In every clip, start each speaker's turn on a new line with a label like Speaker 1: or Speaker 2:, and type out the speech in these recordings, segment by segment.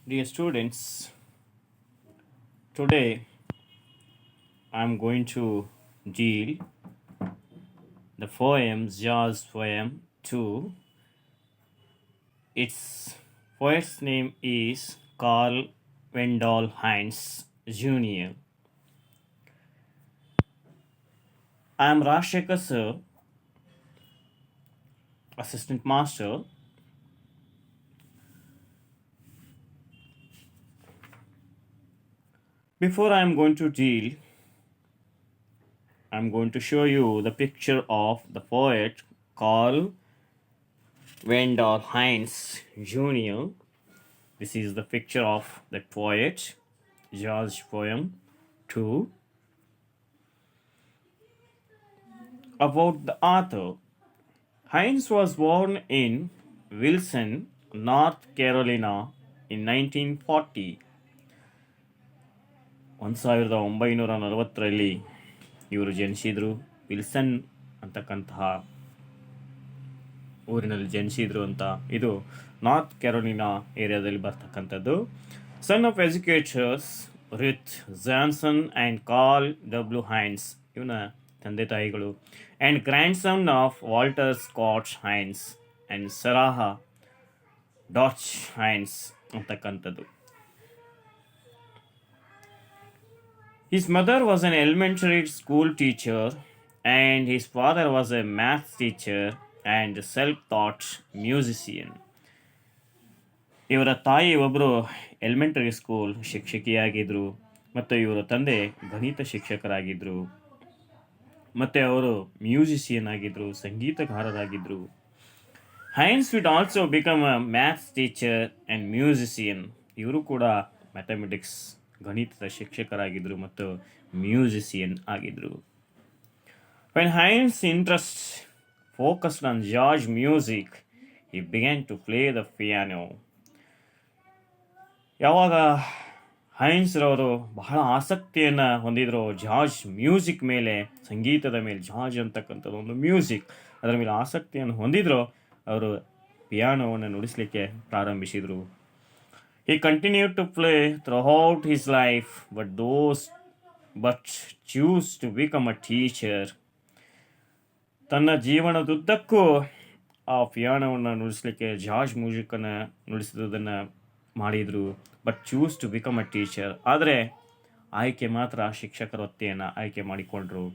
Speaker 1: Dear students, today I'm going to deal the poem Jazz Poem 2. Its poet's name is Carl Wendell Heinz Jr. I am Rajashekhar sir, assistant master. Before I am going to deal, I'm going to show you the picture of the poet Carl Wendell Heinz Jr. This is the picture of that poet, George Poem 2. About the author, Heinz was born in Wilson, North Carolina in 1940. 1940ರಲ್ಲಿ ಇವರು ಜನಿಸಿದರು. Wilson ಅಂತಕ್ಕಂತಹ ಊರಿನಲ್ಲಿ ಜನಿಸಿದರು ಅಂತ. ಇದು north Carolina ಏರಿಯಾದಲ್ಲಿ ಬರ್ತಕ್ಕಂಥದ್ದು. Son of educators Ruth Johnson and Carl W Hines, ಇವನ ತಂದೆ ತಾಯಿಗಳು. And grandson of Walter Scott Hines and Sarah Dach Hines ಅಂತಕ್ಕಂಥದ್ದು. His mother was an elementary school teacher and his father was a math teacher and self-taught musician. ಇವರ ತಾಯಿ ಒಬ್ಬರು elementary school ಶಿಕ್ಷಕಿಯಾಗಿದ್ದರು ಮತ್ತು ಇವರ ತಂದೆ ಗಣಿತ ಶಿಕ್ಷಕರಾಗಿದ್ದರು ಮತ್ತು ಅವರು ಮ್ಯೂಸಿಷಿಯನ್ ಆಗಿದ್ದರು, ಸಂಗೀತಗಾರರಾಗಿದ್ದರು. Hines would also become a maths teacher and musician. ಇವರು ಕೂಡ ಮ್ಯಾಥಮೆಟಿಕ್ಸ್ ಗಣಿತದ ಶಿಕ್ಷಕರಾಗಿದ್ದರು ಮತ್ತು ಮ್ಯೂಸಿಷಿಯನ್ ಆಗಿದ್ದರು. When Hines interest focused on ಜಾರ್ಜ್ music he began to play the piano. ಯಾವಾಗ ಹೈನ್ಸ್ರವರು ಬಹಳ ಆಸಕ್ತಿಯನ್ನು ಹೊಂದಿದ್ರು ಜಾರ್ಜ್ ಮ್ಯೂಸಿಕ್ ಮೇಲೆ, ಸಂಗೀತದ ಮೇಲೆ, ಜಾರ್ಜ್ ಅಂತಕ್ಕಂಥದ್ದು ಒಂದು ಮ್ಯೂಸಿಕ್, ಅದರ ಮೇಲೆ ಆಸಕ್ತಿಯನ್ನು ಹೊಂದಿದ್ರು, ಅವರು ಪಿಯಾನೋವನ್ನು ನುಡಿಸಲಿಕ್ಕೆ ಪ್ರಾರಂಭಿಸಿದರು. He continued to play throughout his life, but chose to become a teacher. ತನ್ನ ಜೀವನದುದ್ದಕ್ಕೂ ಆ ಪಿಯಾನೋವನ್ನು ನುಡಿಸಲಿಕ್ಕೆ, ಜಾರ್ಜ್ ಮ್ಯೂಸಿಕನ್ನು ನುಡಿಸೋದನ್ನು ಮಾಡಿದರು. But choose to become a teacher, ಆದರೆ ಆಯ್ಕೆ ಮಾತ್ರ ಶಿಕ್ಷಕರ ವೃತ್ತಿಯನ್ನು ಆಯ್ಕೆ ಮಾಡಿಕೊಂಡ್ರು.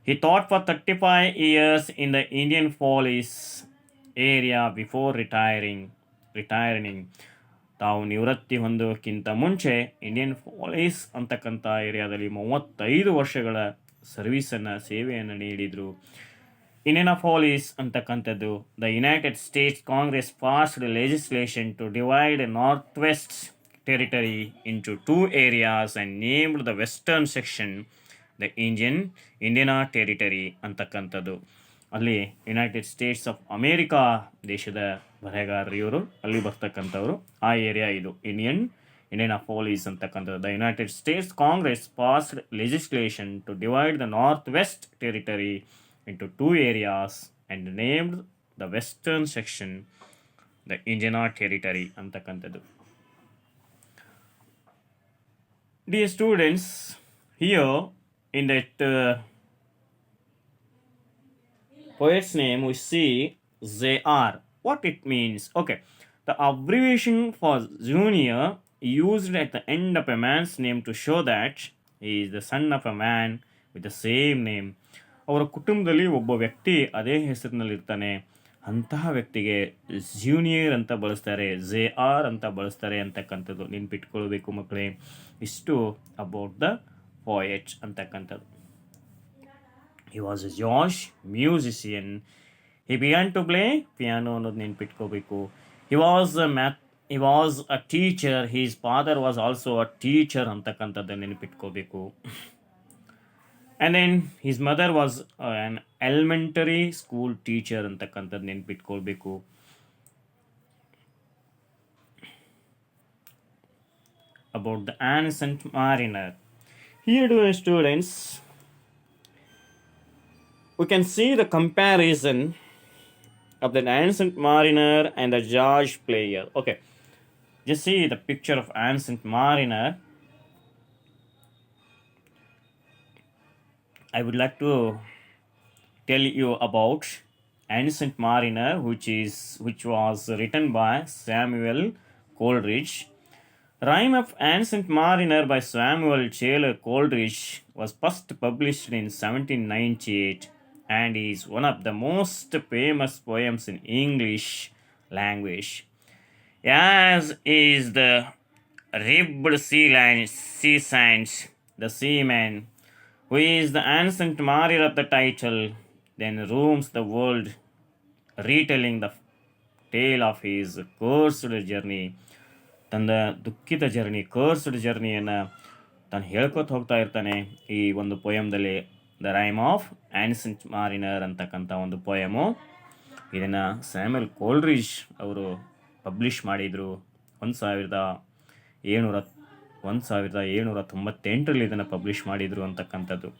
Speaker 1: He taught for 35 years in the Indian Police area before retiring. ತಾವು ನಿವೃತ್ತಿ ಹೊಂದೋಕ್ಕಿಂತ ಮುಂಚೆ ಇಂಡಿಯನ್ ಪೊಲೀಸ್ ಅಂತಕ್ಕಂಥ ಏರಿಯಾದಲ್ಲಿ 35 ವರ್ಷಗಳ ಸೇವೆಯನ್ನು ನೀಡಿದರು. ಇಂಡಿಯನ್ ಪೊಲೀಸ್ ಅಂತಕ್ಕಂಥದ್ದು, the United States Congress passed legislation to divide North West Territory into 2 areas and named the western section the Indian Territory ಅಂತಕ್ಕಂಥದ್ದು. ಅಲ್ಲಿ ಯುನೈಟೆಡ್ ಸ್ಟೇಟ್ಸ್ ಆಫ್ ಅಮೇರಿಕಾ ದೇಶದ ಬರೆಹಗಾರರು ಇವರು, ಅಲ್ಲಿ ಬರ್ತಕ್ಕಂಥವ್ರು. ಆ ಏರಿಯಾ ಇದು ಇಂಡಿಯನ್ ಪೊಲೀಸ್ ಅಂತಕ್ಕಂಥದ್ದು. The United States Congress passed legislation to divide the North West Territory into 2 areas and named the western section the Indian Territory ಅಂತಕ್ಕಂಥದ್ದು. Dear students, here in that poet's name we see ZR. What it means? Okay, the abbreviation for junior used at the end of a man's name to show that he is the son of a man with the same name. ಅವರ ಕುಟುಂಬದಲ್ಲಿ ಒಬ್ಬ ವ್ಯಕ್ತಿ ಅದೇ ಹೆಸರಿನಲ್ಲಿರ್ತಾನೆ, ಅಂತಹ ವ್ಯಕ್ತಿಗೆ junior ಅಂತ ಬಳಸ್ತಾರೆ, ZR ಅಂತ ಬಳಸ್ತಾರೆ ಅಂತಕ್ಕಂಥದ್ದು ನೆನ್ಪಿಟ್ಕೊಳ್ಬೇಕು ಮಕ್ಕಳೇ. ಇಷ್ಟು ಅಬೌಟ್ ದ poet ಅಂತಕ್ಕಂಥದ್ದು. He was a Jewish musician. He began to play piano ಅನ್ನೋದು ನೆನ್ಪಿಟ್ಕೋಬೇಕು. He was a teacher. His father was also a teacher ಅಂತಕ್ಕಂಥದ್ದು ನೆನ್ಪಿಟ್ಕೋಬೇಕು. And then his mother was an elementary school teacher ಅಂತಕ್ಕಂಥದ್ದು ನೆನ್ಪಿಟ್ಕೊಳ್ಬೇಕು. About the ancient mariner. Here, dear students, we can see the comparison of the ancient mariner and the George player. Okay, Just see the picture of ancient mariner. I would like to tell you about Ancient Mariner, which was written by Samuel Coleridge. Rhyme of Ancient Mariner by Samuel Taylor Coleridge was first published in 1798 and is one of the most famous poems in English language. As is the ribbed sea saints, the seaman, who is the ancient mariner of the title, then roams the world retelling the tale of his cursed journey. ತನ್ನ ದುಃಖಿತ journey cursed ಜರ್ನಿಯನ್ನು ತಾನು ಹೇಳ್ಕೊತ ಹೋಗ್ತಾ ಇರ್ತಾನೆ ಈ ಒಂದು ಪೊಯಮ್ದಲ್ಲಿ. The rime of ancient Mariner ಅಂತಕ್ಕಂಥ ಒಂದು ಪೊಯಮು. ಇದನ್ನು Samuel ಕೋಲ್ಡ್ರಿಜ್ ಅವರು ಪಬ್ಲಿಷ್ ಮಾಡಿದರು 1798ರಲ್ಲಿ ಇದನ್ನು ಪಬ್ಲಿಷ್ ಮಾಡಿದರು ಅಂತಕ್ಕಂಥದ್ದು.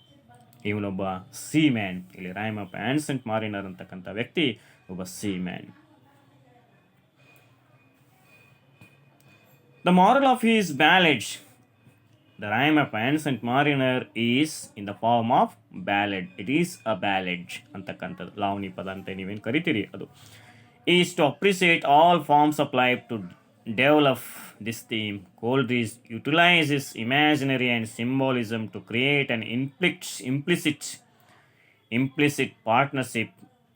Speaker 1: ಇವನೊಬ್ಬ ಸೀ ಮ್ಯಾನ್. ಇಲ್ಲಿ ರೈಮ್ ಆಫ್ ಆನ್ಸೆಂಟ್ ಮಾರಿನರ್ ಅಂತಕ್ಕಂಥ ವ್ಯಕ್ತಿ ಒಬ್ಬ sea man. The moral of his ballad, the rhyme of ancient mariner, is in the form of ballad. It is a ballad ಅಂತಕ್ಕಂಥದ್ದು. ಲಾವಣಿ ಪದ ಅಂತ ನೀವೇನು ಕರಿತೀರಿ ಅದು. Is to appreciate all forms of life. To develop this theme, Coleridge utilizes imaginary and symbolism to create an implicit partnership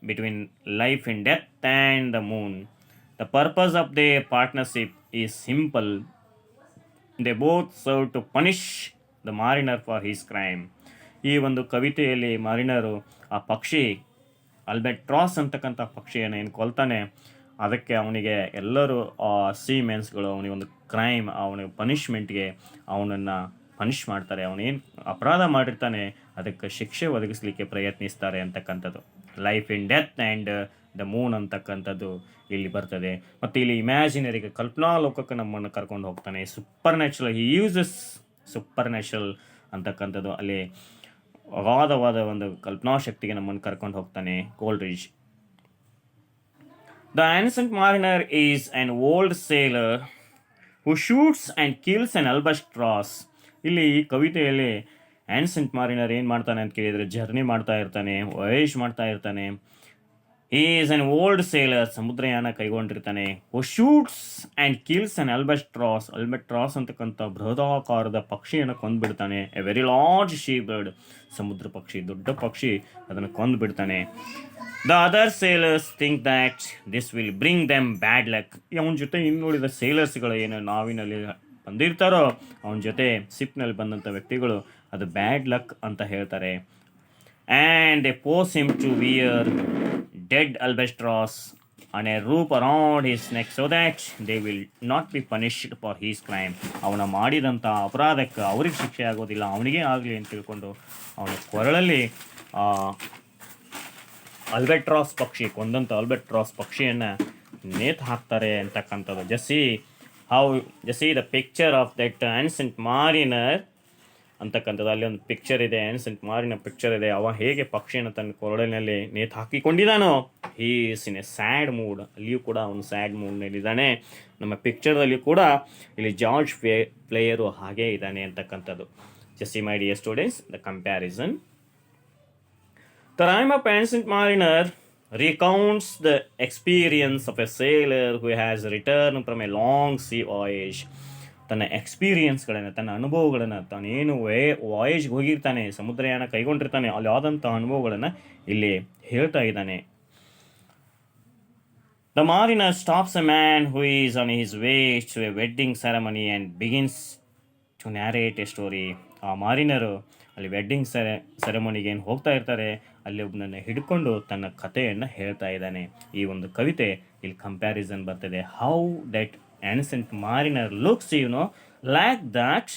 Speaker 1: between life and death and the moon. The purpose of their partnership is simple. They both serve to punish the mariner for his crime. ಈ ಒಂದು ಕವಿತೆಯಲ್ಲಿ ಮಾರಿನರು ಆ ಪಕ್ಷಿ ಅಲ್ಬೆಟ್ರಾಸ್ ಅಂತಕ್ಕಂಥ ಪಕ್ಷಿಯನ್ನು ಏನು ಕೊಲ್ತಾನೆ, ಅದಕ್ಕೆ ಅವನಿಗೆ ಎಲ್ಲರೂ sea ಮೆನ್ಸ್ಗಳು ಅವನಿಗೊಂದು ಕ್ರೈಮ್, ಅವನಿಗೆ ಪನಿಷ್ಮೆಂಟ್ಗೆ ಅವನನ್ನು ಪನಿಷ್ ಮಾಡ್ತಾರೆ. ಅವನೇನು ಅಪರಾಧ ಮಾಡಿರ್ತಾನೆ ಅದಕ್ಕೆ ಶಿಕ್ಷೆ ಒದಗಿಸಲಿಕ್ಕೆ ಪ್ರಯತ್ನಿಸ್ತಾರೆ ಅಂತಕ್ಕಂಥದ್ದು. Life in death and the Moon ಅಂತಕ್ಕಂಥದ್ದು ಇಲ್ಲಿ ಬರ್ತದೆ. ಮತ್ತು ಇಲ್ಲಿ ಇಮ್ಯಾಜಿನರಿಗೆ ಕಲ್ಪನಾ ಲೋಕಕ್ಕೆ ನಮ್ಮನ್ನು ಕರ್ಕೊಂಡು ಹೋಗ್ತಾನೆ. Supernatural, he uses supernatural ಅಂತಕ್ಕಂಥದ್ದು. ಅಲ್ಲಿ ಅಗಾಧವಾದ ಒಂದು ಕಲ್ಪನಾ ಶಕ್ತಿಗೆ ನಮ್ಮನ್ನು ಕರ್ಕೊಂಡು ಹೋಗ್ತಾನೆ Coleridge. The Ancient Mariner is an old sailor who shoots and kills an albatross. ಇಲ್ಲಿ ಈ ಕವಿತೆಯಲ್ಲಿ ಆನ್ಸೆಂಟ್ ಮಾರಿನರ್ ಏನು ಮಾಡ್ತಾನೆ ಅಂತ ಕೇಳಿದರೆ ಜರ್ನಿ ಮಾಡ್ತಾ ಇರ್ತಾನೆ, ವಾಯೇಜ್ ಮಾಡ್ತಾ ಇರ್ತಾನೆ. He is an old sailor, ಸಮುದ್ರಯಾನ ಕೈಗೊಂಡಿರ್ತಾನೆ. Who shoots and kills an albatross. Albatross ಅಂತಕ್ಕಂಥ ಬೃಹದಾಕಾರದ ಪಕ್ಷಿಯನ್ನು ಕೊಂದುಬಿಡ್ತಾನೆ. A very large sea bird, ಸಮುದ್ರ ಪಕ್ಷಿ, ದೊಡ್ಡ ಪಕ್ಷಿ, ಅದನ್ನು ಕೊಂದುಬಿಡ್ತಾನೆ. The other sailors think that this will bring them bad luck. ಅವನ ಜೊತೆ ಇನ್ನುಳಿದ ಸೇಲರ್ಸ್ಗಳು ಏನು ನಾವಿನಲ್ಲಿ ಬಂದಿರ್ತಾರೋ ಅವನ ಜೊತೆ ಸಿಪ್ನಲ್ಲಿ ಬಂದಂಥ ವ್ಯಕ್ತಿಗಳು ಅದು ಬ್ಯಾಡ್ ಲಕ್ ಅಂತ ಹೇಳ್ತಾರೆ. And they force him to wear dead albatross on a rope around his neck so that they will not be punished for his crime. ಅವನ ಮಾಡಿದಂಥ ಅಪರಾಧಕ್ಕೆ ಅವ್ರಿಗೆ ಶಿಕ್ಷೆ ಆಗೋದಿಲ್ಲ, ಅವನಿಗೆ ಆಗಲಿ ಅಂತ ತಿಳ್ಕೊಂಡು ಅವನ ಕೊರಳಲ್ಲಿ ಅಲ್ಬೆಟ್ರಾಸ್ ಪಕ್ಷಿ, ಕೊಂದಂಥ ಅಲ್ಬೆಟ್ರಾಸ್ ಪಕ್ಷಿಯನ್ನು ನೇತು ಹಾಕ್ತಾರೆ ಅಂತಕ್ಕಂಥದ್ದು. ಜಸಿ the picture of that ancient Mariner ಅಂತಕ್ಕಂಥದ್ದು. ಅಲ್ಲಿ ಒಂದು ಪಿಕ್ಚರ್ ಇದೆ, ಆನ್ಸೆಂಟ್ ಮಾರಿನ ಪಿಕ್ಚರ್ ಇದೆ. ಅವ ಹೇಗೆ ಪಕ್ಷಿಯನ್ನು ತನ್ನ ಕೊರಳಿನಲ್ಲಿ ನೇತು ಹಾಕಿಕೊಂಡಿದ್ದಾನೋ, he is in a sad mood. ಅಲ್ಲಿಯೂ ಕೂಡ ಅವನು ಸ್ಯಾಡ್ ಮೂಡ್ನಲ್ಲಿದ್ದಾನೆ. ನಮ್ಮ ಪಿಕ್ಚರ್ದಲ್ಲಿ ಕೂಡ ಇಲ್ಲಿ ಜಾರ್ಜ್ ಪ್ಲೇಯರು ಹಾಗೇ ಇದ್ದಾನೆ ಅಂತಕ್ಕಂಥದ್ದು. Just my dear students, the comparison. The rime of ancient Mariner recounts the experience of a sailor who has returned from a long sea voyage. ತನ್ನ ಎಕ್ಸ್ಪೀರಿಯನ್ಸ್ಗಳನ್ನು, ತನ್ನ ಅನುಭವಗಳನ್ನು, ತಾನೇನು ವಾಯೇಜ್ಗೆ ಹೋಗಿರ್ತಾನೆ, ಸಮುದ್ರಯಾನ ಕೈಗೊಂಡಿರ್ತಾನೆ, ಅಲ್ಲಿ ಆದಂಥ ಅನುಭವಗಳನ್ನು ಇಲ್ಲಿ ಹೇಳ್ತಾ ಇದ್ದಾನೆ. The mariner stops a man who is on his way to a wedding ceremony and begins to narrate a story. ಆ ಮಾರಿನರು ಅಲ್ಲಿ ವೆಡ್ಡಿಂಗ್ ಸೆರೆಮನಿಗೆ ಏನು ಹೋಗ್ತಾ ಇರ್ತಾರೆ, ಅಲ್ಲಿ ಒಬ್ಬನನ್ನು ಹಿಡ್ಕೊಂಡು ತನ್ನ ಕಥೆಯನ್ನು ಹೇಳ್ತಾ ಇದ್ದಾನೆ. ಈ ಒಂದು ಕವಿತೆ ಇಲ್ಲಿ ಕಂಪ್ಯಾರಿಸನ್ ಬರ್ತದೆ. How that ancient mariner looks, like that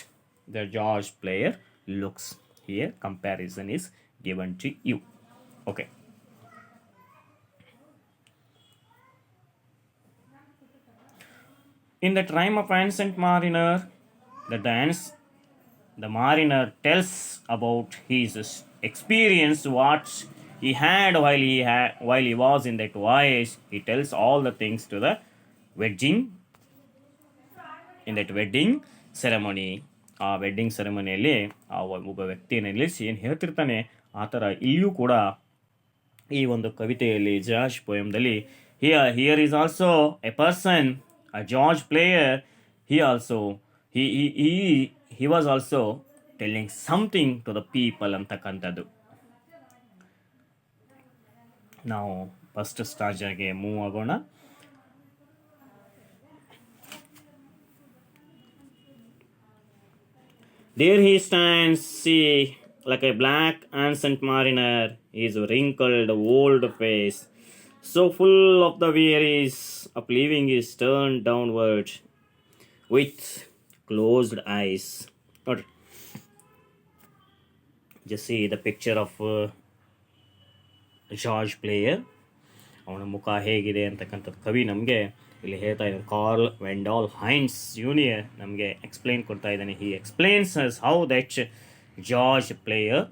Speaker 1: the George player looks. Here comparison is given to you. Okay. In the rhyme of ancient mariner, the mariner tells about his experience, what he had while he was in that voyage. He tells all the things to the wedding in that wedding ceremony. ಆ wedding ಸೆರೆಮನಿಯಲ್ಲಿ ಆ ಒಬ್ಬ ವ್ಯಕ್ತಿಯನ್ನು ನಿಲ್ಲಿಸಿ ಏನು ಹೇಳ್ತಿರ್ತಾನೆ, ಆ ಥರ ಇಲ್ಲಿಯೂ ಕೂಡ ಈ ಒಂದು ಕವಿತೆಯಲ್ಲಿ ಜಾರ್ಜ್ ಪೋಯಮ್ದಲ್ಲಿ here is also a person, a ಜಾರ್ಜ್ player, he also he was also telling something to the people ಅಂತಕ್ಕಂಥದ್ದು. ನಾವು ಫಸ್ಟ್ ಸ್ಟಾಂಜಾಗೆ ಮೂವ್ ಆಗೋಣ. There he stands, see, like a black ancient mariner, his wrinkled old face, so full of the wearies of living, is turned downward with closed eyes. Not just see the picture of ಜಾರ್ಜ್ player. ಅವನ ಮುಖ ಹೇಗಿದೆ ಅಂತಕ್ಕಂಥದ್ದು ಕವಿ ನಮಗೆ ಇಲ್ಲಿ ಹೇಳ್ತಾ ಇದ್ದಾನೆ. ಕಾರ್ಲ್ ವೆಂಡಾಲ್ ಹೈನ್ಸ್ ಜೂನಿಯರ್ ನಮಗೆ ಎಕ್ಸ್ಪ್ಲೈನ್ ಕೊಡ್ತಾ ಇದ್ದಾನೆ. He explains us how that ಜಾರ್ಜ್ ಪ್ಲೇಯರ್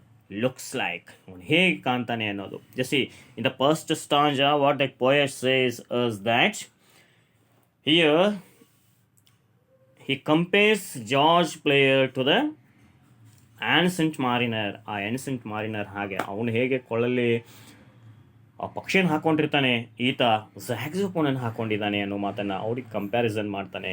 Speaker 1: ಲುಕ್ಸ್ ಲೈಕ್, ಅವನು ಹೇಗೆ ಕಾಣ್ತಾನೆ ಅನ್ನೋದು. Just in the first stanza what that poet says is that here he compares George Player to the ancient mariner. ಆ ancient mariner ಹಾಗೆ ಅವನು ಹೇಗೆ ಕೊಳ್ಳಲ್ಲಿ ಆ ಪಕ್ಷಿಯನ್ನು ಹಾಕ್ಕೊಂಡಿರ್ತಾನೆ, ಈತ ಸ್ಯಾಕ್ಸೋಫೋನನ್ನು ಹಾಕ್ಕೊಂಡಿದ್ದಾನೆ ಅನ್ನೋ ಮಾತನ್ನು ಅವ್ರಿಗೆ ಕಂಪ್ಯಾರಿಸನ್ ಮಾಡ್ತಾನೆ.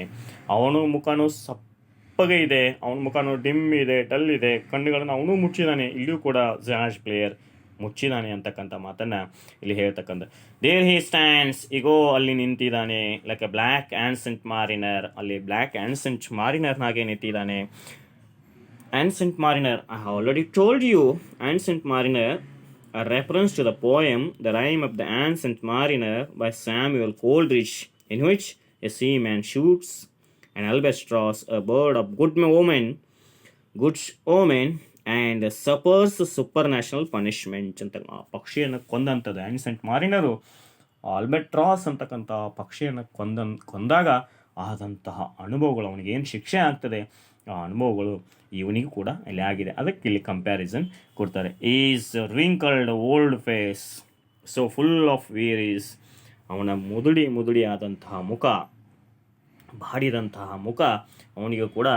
Speaker 1: ಅವನು ಮುಖನೂ ಸಪ್ಪಗೆ ಇದೆ, ಅವನ ಮುಖನೂ ಡಿಮ್ ಇದೆ, ಡಲ್ ಇದೆ, ಕಣ್ಣುಗಳನ್ನು ಅವನು ಮುಚ್ಚಿದ್ದಾನೆ. ಇಲ್ಲಿಯೂ ಕೂಡ ಜಾರ್ಜ್ ಪ್ಲೇಯರ್ ಮುಚ್ಚಿದ್ದಾನೆ ಅಂತಕ್ಕಂಥ ಮಾತನ್ನು ಇಲ್ಲಿ ಹೇಳ್ತಕ್ಕಂಥ. ದೇರ್ ಹಿ ಸ್ಟ್ಯಾಂಡ್ಸ್, ಈಗೋ ಅಲ್ಲಿ ನಿಂತಿದ್ದಾನೆ, like a black Ancient Mariner, ಅಲ್ಲಿ ಬ್ಲ್ಯಾಕ್ ಆನ್ಸೆಂಟ್ ಮಾರಿನರ್ನಾಗೆ ನಿಂತಿದ್ದಾನೆ. Ancient Mariner, I have already told you, Ancient Mariner a reference to the poem The Rime of the Ancient Mariner by Samuel Coleridge, in which a seaman shoots an albatross, a bird of good omen, and suffers supernatural punishment ಅಂತ. ಆ ಪಕ್ಷಿಯನ್ನು ಕೊಂದಂಥದ್ದು ancient ಮಾರಿನರು ಆಲ್ಬೆಟ್ರಾಸ್ ಅಂತಕ್ಕಂಥ ಪಕ್ಷಿಯನ್ನು ಕೊಂದಾಗ ಆದಂತಹ ಅನುಭವಗಳು, ಅವನಿಗೆ ಏನು ಶಿಕ್ಷೆ ಆಗ್ತದೆ ಆ ಅನುಭವಗಳು ಇವನಿಗೂ ಕೂಡ ಇಲ್ಲಿ ಆಗಿದೆ. ಅದಕ್ಕೆ ಇಲ್ಲಿ ಕಂಪ್ಯಾರಿಸನ್ ಕೊಡ್ತಾರೆ. His wrinkled old face so full of wearies, ಅವನ ಮುದುಡಿ ಆದಂತಹ ಮುಖ, ಬಾಡಿದಂತಹ ಮುಖ, ಅವನಿಗೂ ಕೂಡ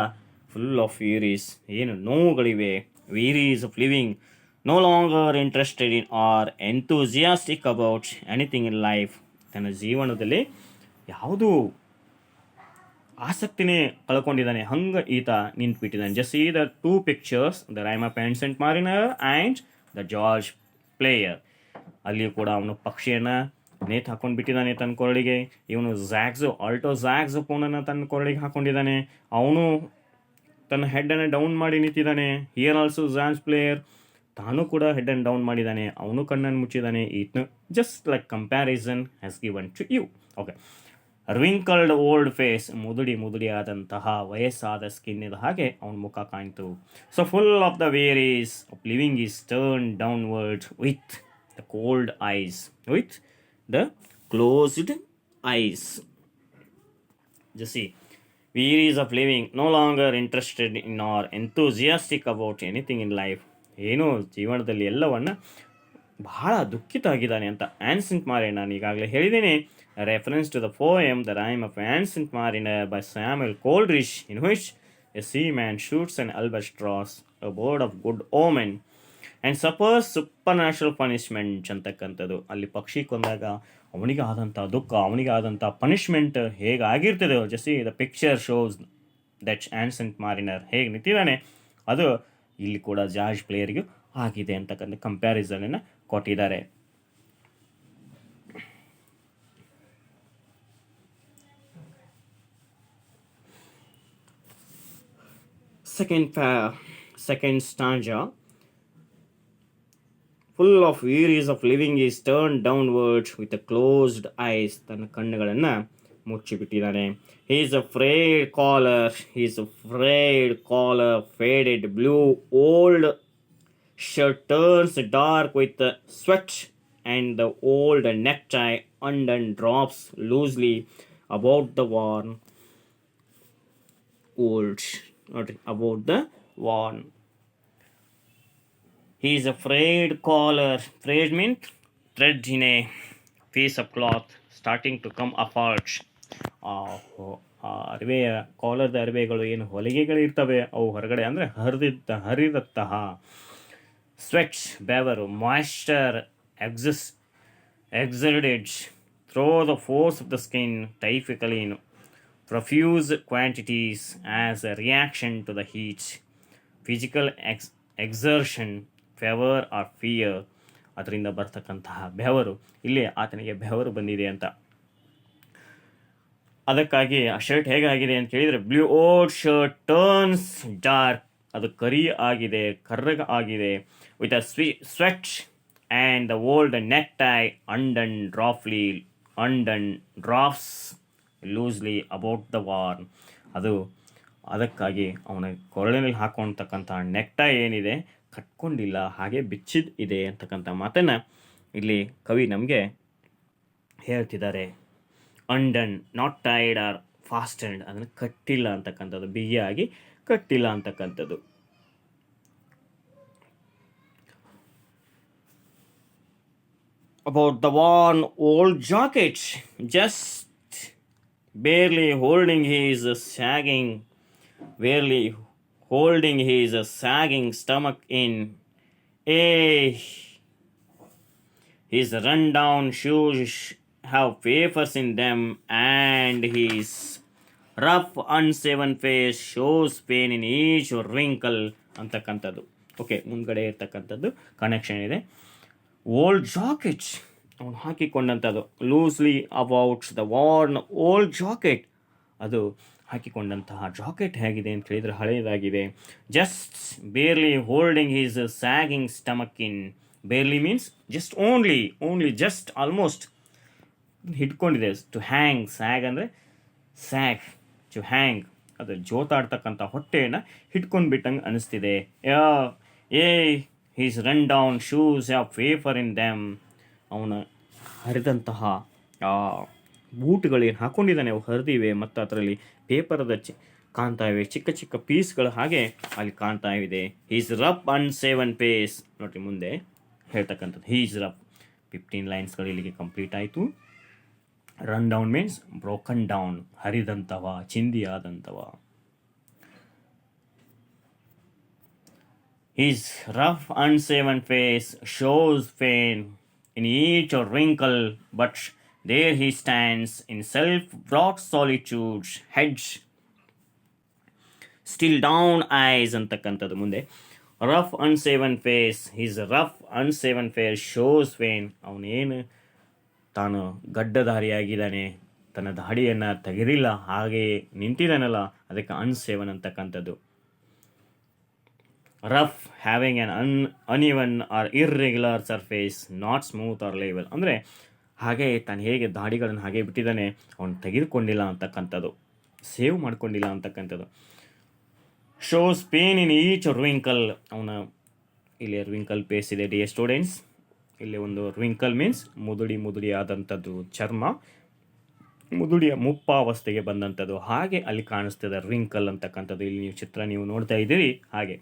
Speaker 1: ಫುಲ್ ಆಫ್ ವೀರೀಸ್, ಏನು ನೋವುಗಳಿವೆ. Wearies of living, no longer interested in or enthusiastic about anything in life. ತನ್ನ ಜೀವನದಲ್ಲಿ ಯಾವುದೂ ಆಸಕ್ತಿನೇ ಕಳ್ಕೊಂಡಿದ್ದಾನೆ, ಹಂಗೆ ಈತ ನಿಂತುಬಿಟ್ಟಿದ್ದಾನೆ. Just see the two pictures, the rime of ancient Mariner and the ಜಾರ್ಜ್ ಪ್ಲೇಯರ್. ಅಲ್ಲಿಯೂ ಕೂಡ ಅವನು ಪಕ್ಷಿಯನ್ನು ನೇತು ಹಾಕೊಂಡು ಬಿಟ್ಟಿದ್ದಾನೆ ತನ್ನ ಕೊರಳಿಗೆ. ಇವನು ಆಲ್ಟೋ ಫೋನನ್ನು ತನ್ನ ಕೊರಳಿಗೆ ಹಾಕ್ಕೊಂಡಿದ್ದಾನೆ. ಅವನು ತನ್ನ ಹೆಡ್ಡನ್ನು ಡೌನ್ ಮಾಡಿ ನಿಂತಿದ್ದಾನೆ. ಹಿಯರ್ ಆಲ್ಸೋ ಜಾರ್ಜ್ ಪ್ಲೇಯರ್ ತಾನು ಕೂಡ ಹೆಡ್ಡನ್ನು ಡೌನ್ ಮಾಡಿದ್ದಾನೆ, ಅವನು ಕಣ್ಣನ್ನು ಮುಚ್ಚಿದ್ದಾನೆ. ಈತನು just like comparison has given to you. Okay, wrinkled old face, ಮುದುಡಿ ಆದಂತಹ ವಯಸ್ಸಾದ ಸ್ಕಿನ್ ಇದು ಹಾಗೆ ಅವನ ಮುಖ ಕಾಣ್ತು. So full of the wearies of living is turn downward with the cold eyes, with the closed eyes. ಜಸಿ wearies of living, no longer interested in or enthusiastic about anything in life. ಏನೋ ಜೀವನದಲ್ಲಿ ಎಲ್ಲವನ್ನ ಬಹಳ ದುಃಖಿತ ಆಗಿದ್ದಾನೆ ಅಂತ. Ancient ಮಾರಿನರ್, ನಾನು ಈಗಾಗಲೇ ಹೇಳಿದ್ದೀನಿ, reference to the poem the rime of ancient mariner by Samuel Coleridge, in which a seaman shoots an albatross, a bird of good omen, and suffers supernatural punishment ಅಂತಕ್ಕಂಥದ್ದು. ಅಲ್ಲಿ ಪಕ್ಷಿ ಕೊಂದಾಗ ಅವನಿಗೆ ಆದಂಥ ದುಃಖ, ಅವನಿಗೆ ಆದಂಥ ಪನಿಷ್ಮೆಂಟ್ ಹೇಗಾಗಿರ್ತದೆ. Just the picture shows that ancient mariner ಹೇಗೆ ನಿಂತಿದ್ದಾನೆ, ಅದು ಇಲ್ಲಿ ಕೂಡ ಜಾರ್ಜ್ ಪ್ಲೇಯರ್ಗೂ ಆಗಿದೆ ಅಂತಕ್ಕಂಥ ಕಂಪ್ಯಾರಿಸನನ್ನು ಕೊಟ್ಟಿದ್ದಾರೆ. Second stanza, full of wearies of living is turned downward with the closed eyes. ತನ್ನ ಕಣ್ಣುಗಳನ್ನು ಮುಚ್ಚಿಬಿಟ್ಟಿದ್ದಾನೆ. His frayed collar, faded blue old shirt turns dark with sweat, and the old necktie undone drops loosely about the worn. His frayed collar, frayed means thread in a piece of cloth starting to come apart. ಆ ಅರಿವೆಯ ಕಾಲರ್ದ ಅರಿವೆಗಳು ಏನು ಹೊಲಿಗೆಗಳಿರ್ತವೆ ಅವು ಹೊರಗಡೆ ಅಂದರೆ ಹರಿದಂತಹ sweats ಬೆವರು moisture exerted through the force of the skin, typically in profuse quantities as a reaction to the heat, physical exertion, fever or fear. ಅದರಿಂದ ಬರ್ತಕ್ಕಂತಹ ಬೆವರು, ಇಲ್ಲಿ ಆತನಿಗೆ ಬೆವರು ಬಂದಿದೆ ಅಂತ. ಅದಕ್ಕಾಗಿ ಆ ಶರ್ಟ್ ಹೇಗಾಗಿದೆ ಅಂತ ಕೇಳಿದರೆ, blue old shirt turns dark, ಅದು ಕರಿ ಆಗಿದೆ, ಕರ್ರಗ ಆಗಿದೆ. With a sweat and the old necktie undone drafts loosely about the worn. ಅದು ಅದಕ್ಕಾಗಿ ಅವನ ಕೊರಳಿನಲ್ಲಿ ಹಾಕೊಂಡ್ತಕ್ಕಂಥ ನೆಕ್ಟೈ ಏನಿದೆ ಕಟ್ಕೊಂಡಿಲ್ಲ, ಹಾಗೆ ಬಿಚ್ಚಿದ್ ಇದೆ ಅಂತಕ್ಕಂಥ ಮಾತನ್ನು ಇಲ್ಲಿ ಕವಿ ನಮಗೆ ಹೇಳ್ತಿದ್ದಾರೆ. ಅಂಡನ್, ನಾಟ್ ಟೈಡ್ ಆರ್ ಫಾಸ್ಟೆಂಡ್, ಅದನ್ನು ಕಟ್ಟಿಲ್ಲ ಅಂತಕ್ಕಂಥದ್ದು, ಬಿಗಿಯಾಗಿ ಕಟ್ಟಿಲ್ಲ ಅಂತಕ್ಕಂಥದ್ದು. About the worn old jacket, just barely holding his sagging stomach in. His run-down shoes have papers in them, and his rough, unshaven face shows pain in each wrinkle ಅಂತಕ್ಕಂಥದ್ದು. Okay, ಮುಂದ್ಗಡೆ ಇರ್ತಕ್ಕಂಥದ್ದು connection ಇದೆ. Old jacket, ಅವನು ಹಾಕಿಕೊಂಡಂಥದ್ದು. Loosely about the worn old jacket, ಅದು ಹಾಕಿಕೊಂಡಂತಹ jacket ಹೇಗಿದೆ ಅಂತ ಹೇಳಿದರೆ ಹಳೆಯದಾಗಿದೆ. Just barely holding his sagging stomach in. Barely means just only just almost ಹಿಡ್ಕೊಂಡಿದೆ. ಟು ಹ್ಯಾಂಗ್, ಸ್ಯಾಗ್ ಅಂದರೆ ಸ್ಯಾಗ್, ಟು ಹ್ಯಾಂಗ್, ಅದು ಜೋತಾಡ್ತಕ್ಕಂಥ ಹೊಟ್ಟೆಯನ್ನು ಹಿಡ್ಕೊಂಡು ಬಿಟ್ಟಂಗೆ ಅನಿಸ್ತಿದೆ. He's run down shoes have paper in them, ಅವನ ಹರಿದಂತಹ ಬೂಟ್ಗಳೇನು ಹಾಕ್ಕೊಂಡಿದ್ದಾನೆ ಅವು ಹರಿದಿವೆ ಮತ್ತು ಅದರಲ್ಲಿ ಪೇಪರದ ಕಾಣ್ತಾ ಇವೆ, ಚಿಕ್ಕ ಚಿಕ್ಕ ಪೀಸ್ಗಳು ಹಾಗೆ ಅಲ್ಲಿ ಕಾಣ್ತಾ ಇದೆ. ಹೀಸ್ ರಫ್ ಅನ್ಸೇವನ್ ಪೇಸ್, ನೋಡಿರಿ ಮುಂದೆ ಹೇಳ್ತಕ್ಕಂಥದ್ದು. ಹೀಸ್ ರಫ್, 15 ಲೈನ್ಸ್ಗಳು ಇಲ್ಲಿಗೆ ಕಂಪ್ಲೀಟ್ ಆಯಿತು. Run down means broken down, ಹರಿದಂಥವ, ಚಿಂದಿಯಾದಂಥವ. His rough, unshaven face shows pain in each wrinkle, but there he stands in self-brought solitude, head still down, eyes ಅಂತಕ್ಕಂಥದ್ದು. ಮುಂದೆ rough unshaven face, his rough unshaven face shows pain, ಅವನೇನು ತಾನು ಗಡ್ಡಧಾರಿಯಾಗಿದ್ದಾನೆ, ತನ್ನ ದಾಡಿಯನ್ನು ತೆಗೆದಿಲ್ಲ, ಹಾಗೆ ನಿಂತಿದ್ದಾನಲ್ಲ, ಅದಕ್ಕೆ unshaven ಅಂತಕ್ಕಂಥದ್ದು. Rough, having an uneven or irregular surface, not smooth or level, ಅಂದರೆ ಹಾಗೆ ತಾನು ಹೇಗೆ ದಾಡಿಗಳನ್ನು ಹಾಗೆ ಬಿಟ್ಟಿದ್ದಾನೆ, ಅವನು ತೆಗೆದುಕೊಂಡಿಲ್ಲ ಅಂತಕ್ಕಂಥದ್ದು, ಸೇವ್ ಮಾಡ್ಕೊಂಡಿಲ್ಲ ಅಂತಕ್ಕಂಥದ್ದು. ಶೋಸ್ ಪೇನ್ ಇನ್ ಈಚ್ ರ್ವಿಂಕಲ್, ಅವನ ಇಲ್ಲಿ ರ್ವಿಂಕಲ್ ಪೇಸ್ ಇದೆ ಡಿಯರ್ ಸ್ಟೂಡೆಂಟ್ಸ್. ಇಲ್ಲಿ ಒಂದು ರ್ವಿಂಕಲ್ ಮೀನ್ಸ್ ಮುದುಡಿ ಆದಂಥದ್ದು ಚರ್ಮ, ಮುದುಡಿಯ ಮುಪ್ಪಾವಸ್ಥೆಗೆ ಬಂದಂಥದ್ದು, ಹಾಗೆ ಅಲ್ಲಿ ಕಾಣಿಸ್ತದೆ ರಿಂಕಲ್ ಅಂತಕ್ಕಂಥದ್ದು. ಇಲ್ಲಿ ನೀವು ಚಿತ್ರ ನೀವು ನೋಡ್ತಾ ಇದ್ದೀರಿ ಹಾಗೆ.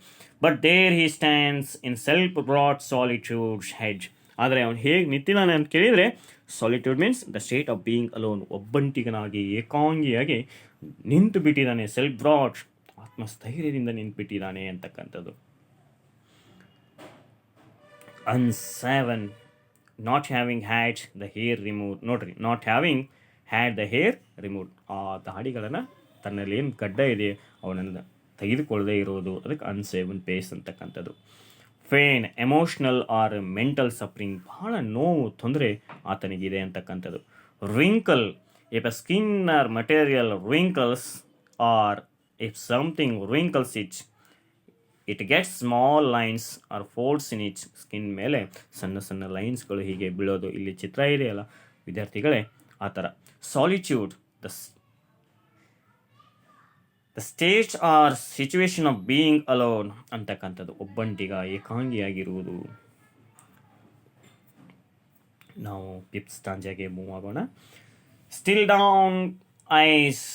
Speaker 1: But there he stands in self absorbed solitude head, ಆದರೆ ಅವನು ಹೇಗೆ ನಿಂತಿದ್ದಾನೆ ಅಂತ ಕೇಳಿದರೆ, solitude means the state of being alone, ಒಬ್ಬಂಟಿಗನಾಗಿ ಏಕಾಂಗಿಯಾಗಿ ನಿಂತು ಬಿಟ್ಟಿದ್ದಾನೆ. ಸೆಲ್ಫ್ ಬ್ರಾಡ್, ಆತ್ಮಸ್ಥೈರ್ಯದಿಂದ ನಿಂತುಬಿಟ್ಟಿದ್ದಾನೆ ಅಂತಕ್ಕಂಥದ್ದು. Unshaven, not having had the hair remove, ನೋಡ್ರಿ, not having had the hair remove, ಆ ದಾಡಿಗಳನ್ನು ತನ್ನಲ್ಲಿ ಏನು ಗಡ್ಡ ಇದೆ ಅವನನ್ನು ತೆಗೆದುಕೊಳ್ಳದೆ ಇರೋದು, ಅದಕ್ಕೆ ಅನ್ಸೇವನ್ ಪೇಸ್ ಅಂತಕ್ಕಂಥದ್ದು. Pain, emotional or mental suffering, ಬಹಳ ನೋವು ತೊಂದರೆ ಆತನಿಗಿದೆ ಅಂತಕ್ಕಂಥದ್ದು. Wrinkle, if a skin or material wrinkles or if something wrinkles it gets small lines or folds in it, skin ಮೇಲೆ ಸಣ್ಣ ಸಣ್ಣ ಲೈನ್ಸ್ಗಳು ಹೀಗೆ ಬೀಳೋದು. ಇಲ್ಲಿ ಚಿತ್ರ ಇದೆಯಲ್ಲ ವಿದ್ಯಾರ್ಥಿಗಳೇ, ಆ ಥರ. Solitude, the state R situation of being alone ಅಂತಕ್ಕಂಥದ್ದು, ಒಬ್ಬಂಟಿಗ, ಏಕಾಂಗಿಯಾಗಿರುವುದು. ನಾವು ಫಿಫ್ತ್ ಸ್ಟಾಂಜಾಗೆ ಮೂವ್ ಆಗೋಣ. Still down ice,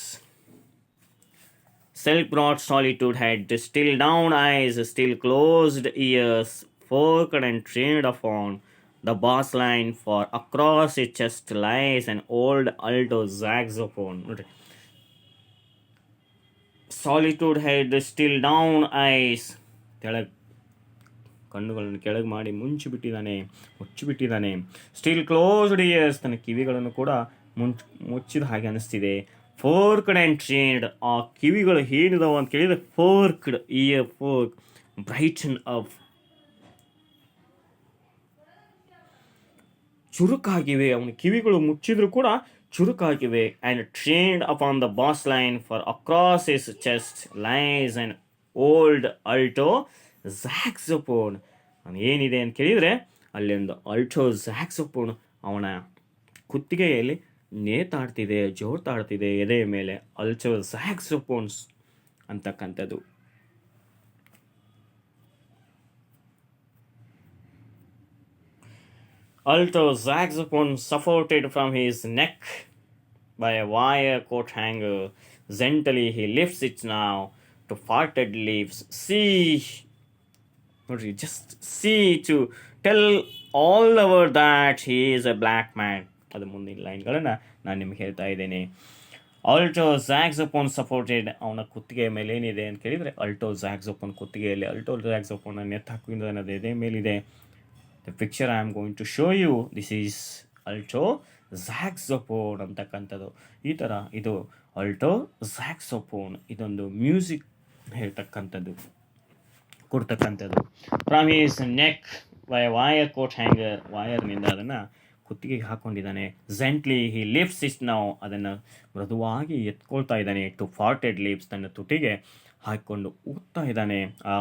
Speaker 1: self-brought solitude head, still down eyes, still closed ears, forked and trained upon the bass line, for across his chest lies an old alto saxophone. Solitude head still down ice, ಕೆಳಗೆ ಕಣ್ಣುಗಳನ್ನು ಕೆಳಗೆ ಮಾಡಿ ಮುಚ್ಚಿಬಿಟ್ಟಿದ್ದಾನೆ. Still closed years, ತನ್ನ ಕಿವಿಗಳನ್ನು ಕೂಡ ಮುಚ್ಚಿದ ಹಾಗೆ ಅನಿಸ್ತಿದೆ. Forked and trained, ಆ ಕಿವಿಗಳು ಏನಿದಾವ ಅಂತ ಕೇಳಿದರೆ forked ear, fork brighten up, ಚುರುಕಾಗಿವೆ. ಅವನ ಕಿವಿಗಳು ಮುಚ್ಚಿದ್ರು ಕೂಡ ಚುರುಕಾಗಿವೆ. And trained up on the bass line, for across his chest lies and old alto saxophone. ಏನಿದೆ ಅಂತ ಕೇಳಿದರೆ ಅಲ್ಲೊಂದು ಅಲ್ಟೋ ಸ್ಯಾಕ್ಸೋಫೋನ್ ಅವನ ಕುತ್ತಿಗೆಯಲ್ಲಿ ನೇತಾಡ್ತಿದೆ, ಜೋತಾಡ್ತಿದೆ ಎದೆಯ ಮೇಲೆ. ಅಲ್ಟೋ ಸ್ಯಾಕ್ಸೋಫೋನ್ಸ್ ಅಂತಕ್ಕಂಥದ್ದು. Alto saxophone supported from his neck by a wire coat hanger. Gently he lifts it now to parted leaves. Just see to tell all the world that he is a black man. ಅದು ಮುಂದಿನ ಲೈನ್ಗಳನ್ನು ನಾನು ನಿಮ್ಗೆ ಹೇಳ್ತಾ ಇದ್ದೇನೆ. Alto saxophone supported, ಅವನ ಕುತ್ತಿಗೆಯ ಮೇಲೆ ಏನಿದೆ ಅಂತ ಕೇಳಿದರೆ ಅಲ್ಟೋ ಸ್ಯಾಕ್ಸೋಫೋನ್ ಕುತ್ತಿಗೆಯಲ್ಲಿ ಅಲ್ಟೋ ಸ್ಯಾಕ್ಸೋಫೋನ್ ನೆತ್ತಾಕಿದ ಎದೆ ಮೇಲಿದೆ. The picture I am going to show you, this is alto saxophone ಅಂತಕ್ಕಂಥದ್ದು. ಈ ಥರ ಇದು ಅಲ್ಟೋ ಸ್ಯಾಕ್ಸೋಫೋನ್, ಇದೊಂದು ಮ್ಯೂಸಿಕ್ ಹೇಳ್ತಕ್ಕಂಥದ್ದು ಕೊಡ್ತಕ್ಕಂಥದ್ದು. From his neck by wire coat hanger, ವೈರ್ನಿಂದ ಅದನ್ನು ಕುತ್ತಿಗೆಗೆ ಹಾಕ್ಕೊಂಡಿದ್ದಾನೆ. Gently he lifts it now, ಅದನ್ನು ಮೃದುವಾಗಿ ಎತ್ಕೊಳ್ತಾ ಇದ್ದಾನೆ. ಟು ಫಾರ್ಟೆಡ್ ಲೀವ್ಸ್, ತನ್ನ ತುಟಿಗೆ ಹಾಕಿಕೊಂಡು ಊದ್ತಾ ಇದ್ದಾನೆ, ಆ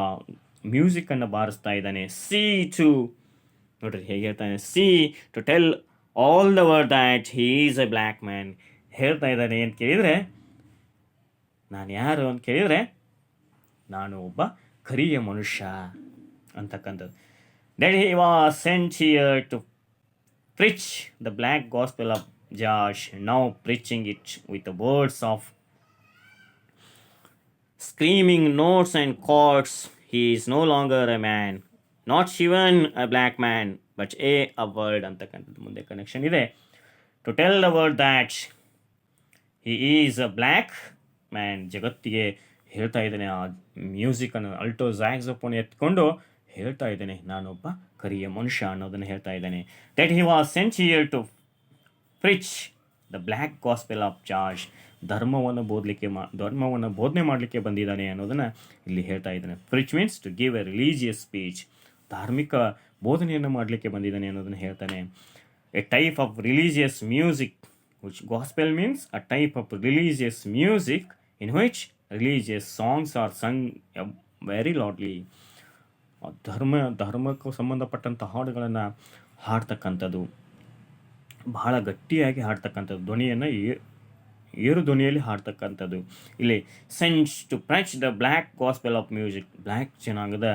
Speaker 1: ಮ್ಯೂಸಿಕ್ಕನ್ನು ಬಾರಿಸ್ತಾ ಇದ್ದಾನೆ. ಸಿ ಟು, ನೋಡ್ರಿ ಹೇಗೆ ಹೇಳ್ತಾನೆ, see to tell all the world that he is a black man. ಹೇಳ್ತಾ ಇದ್ದಾನೆ ಅಂತ ಕೇಳಿದರೆ, ನಾನು ಯಾರು ಅಂತ ಕೇಳಿದರೆ ನಾನು ಒಬ್ಬ ಕರಿಯ ಮನುಷ್ಯ ಅಂತಕ್ಕಂಥದ್ದು. That he was sent here to preach the black gospel of ಜಾರ್ಜ್, now preaching it with words of screaming notes and chords. He is no longer a man, not even a black man, but a word ಅಂತಕ್ಕಂಥದ್ದು ಮುಂದೆ connection ಇದೆ. To tell the world that he is a black man, ಜಗತ್ತಿಗೆ ಹೇಳ್ತಾ ಇದ್ದಾನೆ. ಆ ಮ್ಯೂಸಿಕನ್ನು Alto saxophone ಎತ್ಕೊಂಡು ಹೇಳ್ತಾ ಇದ್ದಾನೆ, ನಾನೊಬ್ಬ ಕರಿಯ ಮನುಷ್ಯ ಅನ್ನೋದನ್ನು ಹೇಳ್ತಾ ಇದ್ದಾನೆ. That he was sent here to preach the black gospel of ಜಾರ್ಜ್, ಧರ್ಮವನ್ನು ಬೋಧನೆ ಮಾಡಲಿಕ್ಕೆ ಬಂದಿದ್ದಾನೆ ಅನ್ನೋದನ್ನು ಇಲ್ಲಿ ಹೇಳ್ತಾ ಇದ್ದಾನೆ. Preach means to give a religious speech, ಧಾರ್ಮಿಕ ಬೋಧನೆಯನ್ನು ಮಾಡಲಿಕ್ಕೆ ಬಂದಿದ್ದಾನೆ ಅನ್ನೋದನ್ನು ಹೇಳ್ತಾನೆ. A type of religious music, which gospel means a type of religious music in which religious songs are sung very loudly. ಧರ್ಮಕ್ಕೂ ಸಂಬಂಧಪಟ್ಟಂಥ ಹಾಡುಗಳನ್ನು ಹಾಡ್ತಕ್ಕಂಥದ್ದು, ಬಹಳ ಗಟ್ಟಿಯಾಗಿ ಹಾಡ್ತಕ್ಕಂಥದ್ದು, ಧ್ವನಿಯನ್ನು ಏರು ಧ್ವನಿಯಲ್ಲಿ ಹಾಡ್ತಕ್ಕಂಥದ್ದು. ಇಲ್ಲಿ sent to preach the black gospel of music, black ಜನಾಂಗದ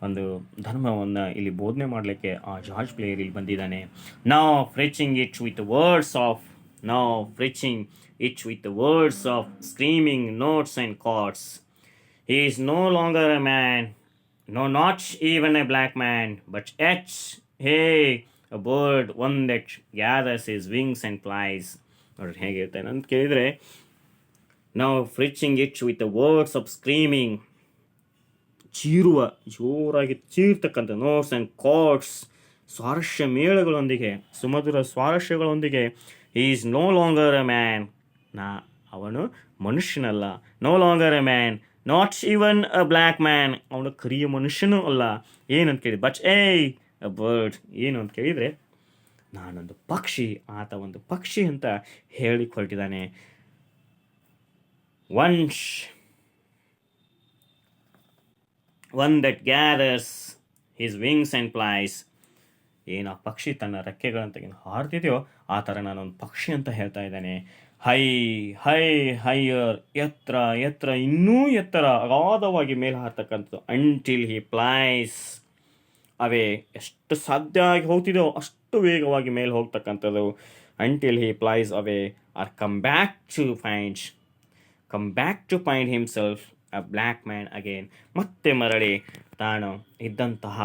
Speaker 1: ಒಂದು ಧರ್ಮವನ್ನು ಇಲ್ಲಿ ಬೋಧನೆ ಮಾಡಲಿಕ್ಕೆ ಆ ಜಾರ್ಜ್ ಪ್ಲೇಯರ್ ಇಲ್ಲಿ ಬಂದಿದ್ದಾನೆ. ನಾವು preaching it with words of screaming notes and chords. He is no longer a man, no not even a black man, but H hey a bird, one that gathers his wings and flies. ನೋಡ್ರಿ ಹೇಗೆ ಹೇಳ್ತಾನೆ ಅಂತ ಕೇಳಿದರೆ, ನಾವು preaching it with the words of screaming, ಜೋರಾಗಿ ಚೀರ್ತಕ್ಕಂಥ, notes and chords, ಸ್ವಾರಸ್ಯ ಮೇಳಗಳೊಂದಿಗೆ, ಸುಮಧುರ ಸ್ವಾರಸ್ಯಗಳೊಂದಿಗೆ. He is no longer a man, ಅವನು ಮನುಷ್ಯನಲ್ಲ. No longer a man, not even a black man, ಅವನು ಕರಿಯ ಮನುಷ್ಯನೂ ಅಲ್ಲ. ಏನಂತ ಕೇಳಿ, ಬಟ್ ಅ ಬರ್ಡ್, ಏನು ಅಂತ ಕೇಳಿದರೆ ನಾನೊಂದು ಪಕ್ಷಿ, ಆತ ಒಂದು ಪಕ್ಷಿ ಅಂತ ಹೇಳಿ ಹೊರಟಿದ್ದಾನೆ. One that gathers his wings and flies, ಏನು ಆ ಪಕ್ಷಿ ತನ್ನ ರೆಕ್ಕೆಗಳಂತ ಏನು ಹಾರ್ತಿದೆಯೋ ಆ ಥರ ನಾನೊಂದು ಪಕ್ಷಿ ಅಂತ ಹೇಳ್ತಾ ಇದ್ದಾನೆ. ಹೈಯರ್, ಎತ್ತರ, ಇನ್ನೂ ಎತ್ತರ, ಅಗಾಧವಾಗಿ ಮೇಲೆ ಹಾರ್ತಕ್ಕಂಥದ್ದು. ಅಂಟಿಲ್ ಹಿ ಫ್ಲೈಸ್ ಅವೇ, ಎಷ್ಟು ಸಾಧ್ಯ ಆಗಿ ಹೋಗ್ತಿದೆಯೋ ಅಷ್ಟು ವೇಗವಾಗಿ ಮೇಲೆ ಹೋಗ್ತಕ್ಕಂಥದ್ದು. Until he flies away or come back to find himself a black man again, ಮತ್ತೆ ಮರಳಿ ತಾನು ಇದ್ದಂತಹ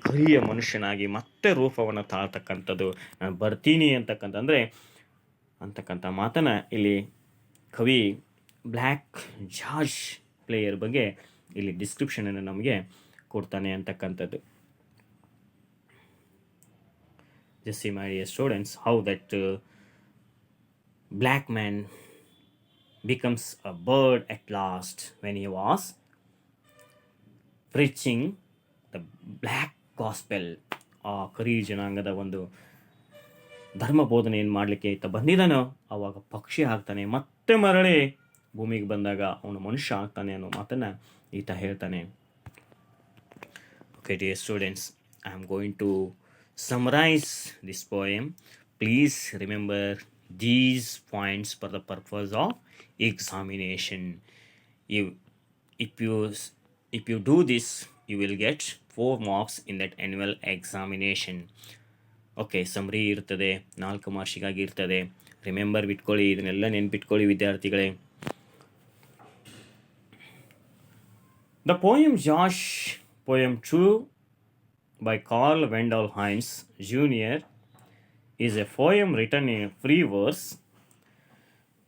Speaker 1: ಕರಿಯ ಮನುಷ್ಯನಾಗಿ ಮತ್ತೆ ರೂಪವನ್ನು ತಾಳ್ತಕ್ಕಂಥದ್ದು. ನಾನು ಬರ್ತೀನಿ ಅಂತಕ್ಕಂಥ ಮಾತನ್ನು ಇಲ್ಲಿ ಕವಿ ಬ್ಲ್ಯಾಕ್ ಜಾರ್ಜ್ ಪ್ಲೇಯರ್ ಬಗ್ಗೆ ಇಲ್ಲಿ ಡಿಸ್ಕ್ರಿಪ್ಷನನ್ನು ನಮಗೆ ಕೊಡ್ತಾನೆ ಅಂತಕ್ಕಂಥದ್ದು. Just see, my dear students, how that black man becomes a bird at last when he was preaching the black gospel. ಆ ಕರಿ ಜನಾಂಗದ ಒಂದು ಧರ್ಮ ಬೋಧನೆ ಏನು ಮಾಡಲಿಕ್ಕೆ ಈತ ಬಂದಿದ್ದಾನೋ ಆವಾಗ ಪಕ್ಷಿ ಆಗ್ತಾನೆ, ಮತ್ತೆ ಮರಳಿ ಭೂಮಿಗೆ ಬಂದಾಗ ಅವನು ಮನುಷ್ಯ ಆಗ್ತಾನೆ ಅನ್ನೋ ಮಾತನ್ನು ಈತ ಹೇಳ್ತಾನೆ. Okay, dear students, I am going to summarize this poem. Please remember these points for the purpose of examination. If you do this, you will get 4 marks in that annual examination. Okay, summary ಇರ್ತದೆ, 4 ಮಾರ್ಕ್ಸಿಗಾಗಿ ಇರ್ತದೆ. Remember ಬಿಟ್ಕೊಳ್ಳಿ, ಇದನ್ನೆಲ್ಲ ನೆನ್ಪಿಟ್ಕೊಳ್ಳಿ ವಿದ್ಯಾರ್ಥಿಗಳೇ. The poem Josh, poem 2 by Carl Wendell Hines Jr. is a poem written in free verse.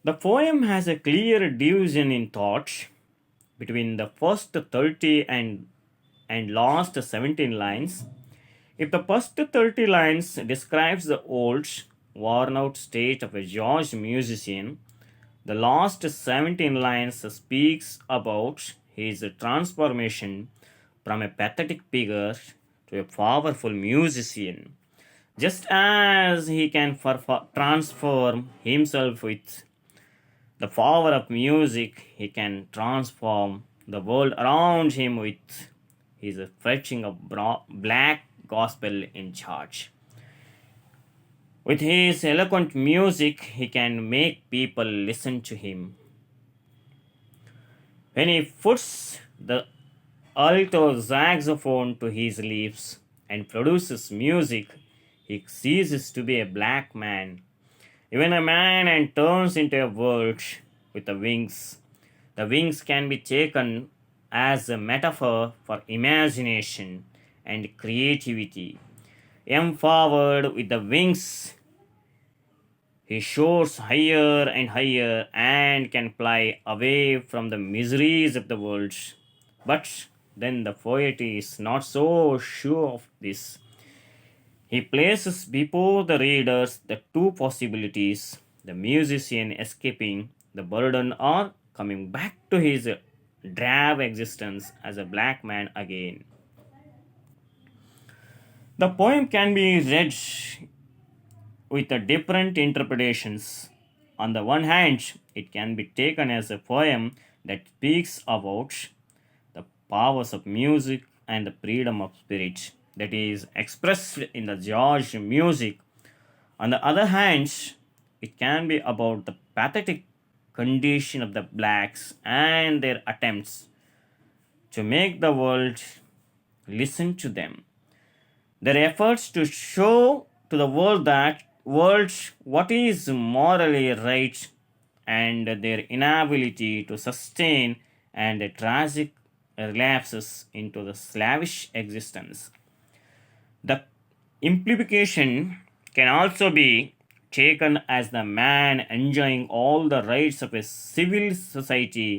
Speaker 1: The poem has a clear division in thought between the first 30 and last 17 lines. If the first 30 lines describes the old, worn-out state of a jazz musician, the last 17 lines speaks about his transformation from a pathetic figure to a powerful musician. Just as he can transform himself with the power of music, he can transform the world around him with his preaching of black gospel in church. With his eloquent music, he can make people listen to him. When he puts the alto saxophone to his lips and produces music, he ceases to be a black man, even a man, and turns into a bird with the wings. The wings can be taken as a metaphor for imagination and creativity. Empowered with the wings, he soars higher and higher and can fly away from the miseries of the world. But then the poet is not so sure of this. He places before the readers the 2 possibilities: the musician escaping the burden or coming back to his drab existence as a black man again. The poem can be read with different interpretations. On the one hand, it can be taken as a poem that speaks about the powers of music and the freedom of spirit that is expressed in the jazz music. On the other hand, it can be about the pathetic condition of the blacks and their attempts to make the world listen to them. Their efforts to show to the world what is morally right, and their inability to sustain and tragic relapses into the slavish existence. The implication can also be taken as the man enjoying all the rights of a civil society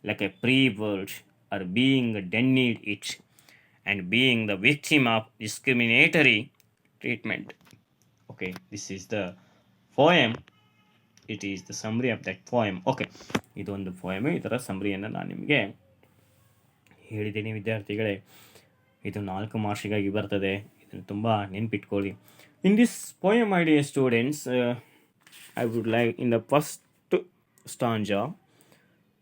Speaker 1: like a free world, or being denied it and being the victim of discriminatory treatment. Okay, this is the poem. It is the summary of that poem. Okay, ಇದೊಂದು poem, ಇದರ ಸಮ್ರಿಯನ್ನು ನಾನು ನಿಮಗೆ ಹೇಳಿದ್ದೀನಿ ವಿದ್ಯಾರ್ಥಿಗಳೇ. ಇದು 4 ಮಾರ್ಕ್ಸಿಗಾಗಿ ಬರ್ತದೆ, ಇದನ್ನು ತುಂಬ ನೆನ್ಪಿಟ್ಕೊಳ್ಳಿ. In this poem, my dear students, I would like, in the first stanza,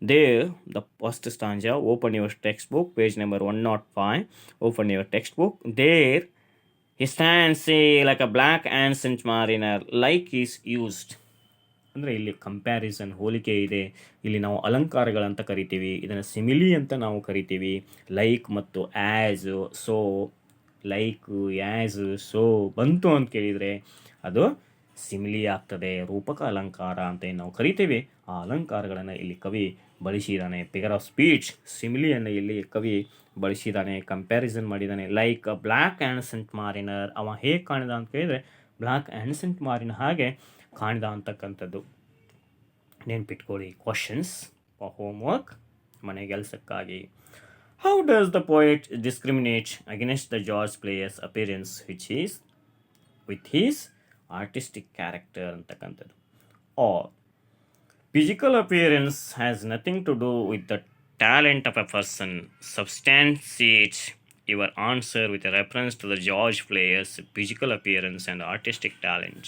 Speaker 1: there, the first stanza, open your textbook, page number 105, open your textbook. There, he stands, say, like a black ancient mariner, like is used. ಅಂದರೆ ಇಲ್ಲಿ comparison, ಹೋಲಿಕೆ ಇದೆ. ಇಲ್ಲಿ ನಾವು ಅಲಂಕಾರಗಳಂತ ಕರಿತೀವಿ, ಇದನ್ನು simile ಅಂತ ನಾವು ಕರಿತೀವಿ. ಲೈಕ್ ಮತ್ತು as, so, like, as, so ಬಂತು ಅಂತ ಕೇಳಿದರೆ ಅದು ಸಿಮಿಲಿ ಆಗ್ತದೆ, ರೂಪಕ ಅಲಂಕಾರ ಅಂತ ಏನು ನಾವು ಕರಿತೀವಿ. ಆ ಅಲಂಕಾರಗಳನ್ನು ಇಲ್ಲಿ ಕವಿ ಬಳಸಿದ್ದಾನೆ. ಫಿಗರ್ ಆಫ್ ಸ್ಪೀಚ್, ಸಿಮಿಲಿಯನ್ನು ಇಲ್ಲಿ ಕವಿ ಬಳಸಿದ್ದಾನೆ, ಕಂಪ್ಯಾರಿಸನ್ ಮಾಡಿದ್ದಾನೆ. ಲೈಕ್ ಅ ಬ್ಲ್ಯಾಕ್ ಆ್ಯನ್ಸೆಂಟ್ ಮಾರಿನರ್, ಅವ ಹೇಗೆ ಕಾಣಿದ ಅಂತ ಕೇಳಿದರೆ ಬ್ಲ್ಯಾಕ್ ಆ್ಯನ್ಸೆಂಟ್ ಮಾರಿನ ಹಾಗೆ ಕಾಣಿದ ಅಂತಕ್ಕಂಥದ್ದು ನೆನ್ಪಿಟ್ಕೊಳ್ಳಿ. Questions for homework. ಮನೆ ಕೆಲಸಕ್ಕಾಗಿ. How does the poet discriminate against the George player's appearance with his artistic character ಅಂತಕ್ಕಂಥದ್ದು? Or physical appearance has nothing to do with the talent of a person. Substantiate your answer with a reference to the George player's physical appearance and artistic talent.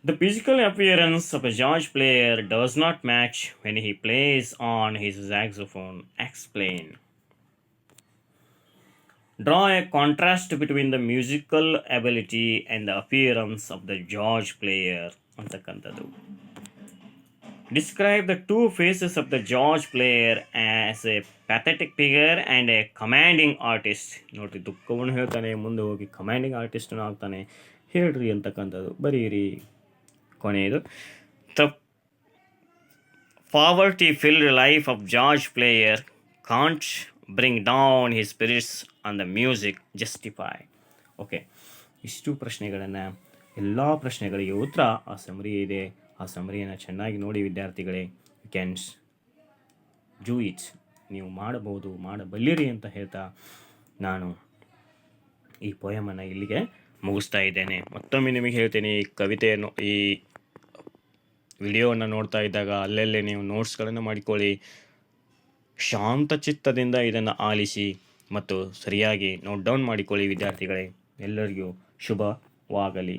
Speaker 1: The physical appearance of a George player does not match when he plays on his saxophone. Explain. Draw a contrast between the musical ability and the appearance of the George player. ಅಂತಕ್ಕಂಥದ್ದು. Describe the two faces of the George player as a pathetic figure and a commanding artist. ನೋಡ್ರಿ, ದುಃಖವನ್ನು ಹೇಳ್ತಾನೆ, ಮುಂದೆ ಹೋಗಿ commanding ಆರ್ಟಿಸ್ಟನ್ನು ಆಗ್ತಾನೆ. ಹೇಳ್ರಿ ಅಂತಕ್ಕಂಥದ್ದು, ಬರೀರಿ. ಕೊನೆಯದು, the poverty filled life of George player can't bring down his spirits on the music justify. Okay, ಇಷ್ಟು ಪ್ರಶ್ನೆಗಳನ್ನು, ಎಲ್ಲ ಪ್ರಶ್ನೆಗಳಿಗೆ ಉತ್ತರ ಆ ಸಮರಿ ಇದೆ. ಆ ಸಮರಿಯನ್ನು ಚೆನ್ನಾಗಿ ನೋಡಿ ವಿದ್ಯಾರ್ಥಿಗಳೇ. You can do it. ನೀವು ಮಾಡಬಹುದು, ಮಾಡಬಲ್ಲಿರಿ ಅಂತ ಹೇಳ್ತಾ ನಾನು ಈ ಪೋಯಮನ್ನು ಇಲ್ಲಿಗೆ ಮುಗಿಸ್ತಾ ಇದ್ದೇನೆ. ಮತ್ತೊಮ್ಮೆ ನಿಮಗೆ ಹೇಳ್ತೀನಿ, ಈ ಕವಿತೆಯನ್ನು, ಈ ವಿಡಿಯೋವನ್ನು ನೋಡ್ತಾ ಇದ್ದಾಗ ಅಲ್ಲಲ್ಲೇ ನೀವು ನೋಟ್ಸ್ಗಳನ್ನು ಮಾಡಿಕೊಳ್ಳಿ. ಶಾಂತ ಚಿತ್ತದಿಂದ ಇದನ್ನು ಆಲಿಸಿ ಮತ್ತು ಸರಿಯಾಗಿ ನೋಟ್ ಡೌನ್ ಮಾಡಿಕೊಳ್ಳಿ ವಿದ್ಯಾರ್ಥಿಗಳೇ. ಎಲ್ಲರಿಗೂ ಶುಭವಾಗಲಿ.